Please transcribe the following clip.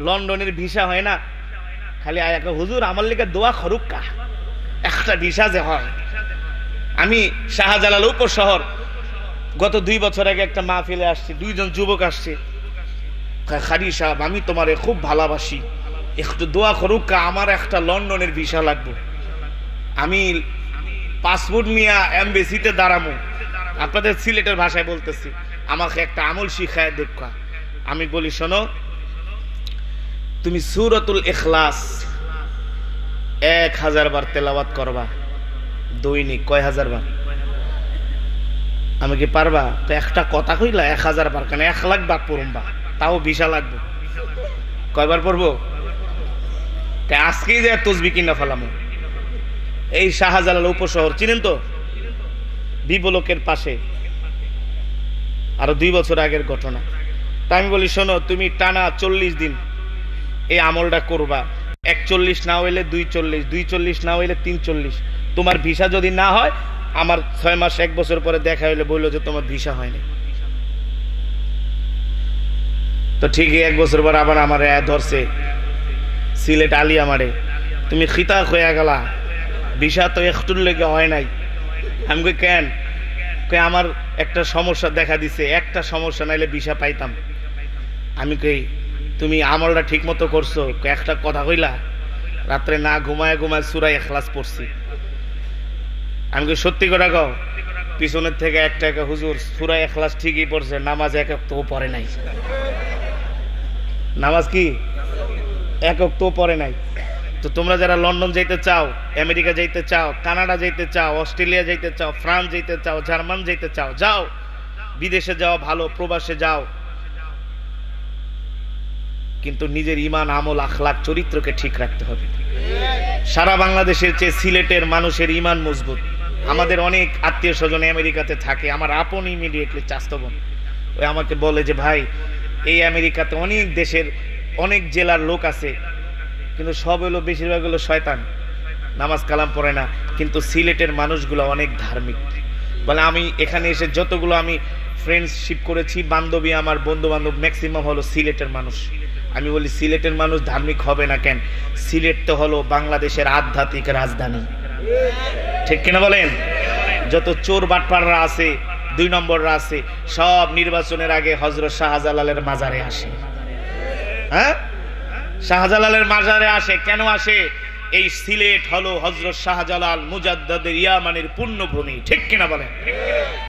লন্ডনের ভিসা হয় না, খালি আয়াকে হুজুর আমার লিগে দোয়া করুক কা, একটা ভিসা যে হয়। আমি শাহজালাল উপশহর গত 2 বছর আগে একটা মাহফিলে আসছি, 2 জন যুবক আসছে, খারি সাহেব আমি তোমারে খুব ভালোবাসি, একটু দোয়া করুক কা, আমার একটা লন্ডনের ভিসা লাগবে, আমি পাসপোর্ট নিয়ে এমবেসিতে দাঁড়াবো, আপনাদের সিলেটের ভাষায় বলতেছি, আমাকে একটা আমল শিখায় দেখা। আমি বলি শোনো, তুমি সূরাতুল ইখলাস 1000 বার তেলাওয়াত করবা দৈনিক। কয় হাজার বার? আমি কি পারবা? তো একটা কথা কইলা 1000 বার, কেন 1 লাখ বার পড়বা, তাও ভিসা লাগবে। কয়বার পড়বো? আজকেই যে তসবি কিনা ফেলাম। এই শাহজালাল উপশহর চিনেন তো, বিবলকের পাশে, আরো 2 বছর আগের ঘটনা। তা আমি বলি শোনো, তুমি টানা 40 দিন এই আমলটা করবা, 41 না হইলে 240, 240 না হইলে 340। তোমার ভিসা যদি না হয়, আমার 6 মাস 1 বছর পরে দেখা হইলে বললো যে তোমার ভিসা হয়নি। তো ঠিকই 1 বছর পর আবার আমার ধরছে সিলেট আলী, আমারে তুমি খিতা হয়ে গেলা, ভিসা তো একটুর লেগে হয় নাই। আমি কই কেন? কই আমার একটা সমস্যা দেখা দিছে, একটা সমস্যা নাইলে ভিসা পাইতাম। আমি কই তুমি আমলটা ঠিক মতো করছো? একটা কথা কইলা, রাত্রে না ঘুমায় ঘুমায় সূরা ইখলাস পড়ছি। আমি কই সত্যি কথা কও? পিছনের থেকে একটা হুজুর সূরা ইখলাস ঠিকই পড়ছে, নামাজ এক ওয়াক্ত পড়ে নাই। নামাজ কি এক ওয়াক্ত পড়ে নাই? তো তোমরা যারা লন্ডন যাইতে চাও, আমেরিকা যাইতে চাও, কানাডা যাইতে চাও, অস্ট্রেলিয়া যাইতে চাও, ফ্রান্স যাইতে চাও, জার্মান যাইতে চাও, যাও, বিদেশে যাও, ভালো প্রবাসে যাও, কিন্তু নিজের ঈমান, আমল, আখলাক, চরিত্রকে ঠিক রাখতে হবে। সারা বাংলাদেশের চেয়ে সিলেটের মানুষের ঈমান মজবুত। আমাদের অনেক আত্মীয় স্বজন আমেরিকাতে থাকে, আমার আপন ইমিডিয়েটলি চাস্তো বোন, ওই আমাকে বলে যে ভাই, এই আমেরিকাতে অনেক দেশের অনেক জেলার লোক আছে, কিন্তু সব হলো, বেশিরভাগ হলো শয়তান, নামাজ কালাম পড়ে না, কিন্তু সিলেটের মানুষগুলো অনেক ধার্মিক। বলে আমি এখানে এসে যতগুলো আমি ফ্রেন্ডশিপ করেছি, বান্ধবী, আমার বন্ধু বান্ধব ম্যাক্সিমাম হলো সিলেটের মানুষ। আমি বলি সিলেটের মানুষ ধার্মিক হবে না কেন? সিলেট তো হলো বাংলাদেশের আধ্যাত্মিক রাজধানী, ঠিক কিনা বলেন? যত চোর বাটপাররা আছে, 2 নম্বররা আছে, সব নির্বাচনের আগে হযরত শাহজালালের মাজারে আসে। হ্যাঁ, শাহজালালের মাজারে আসে। কেন আসে? এই সিলেট হলো হযরত শাহজালাল মুজাদ্দিদের ইয়ামানের পুণ্যভূমি, ঠিক কিনা বলেন?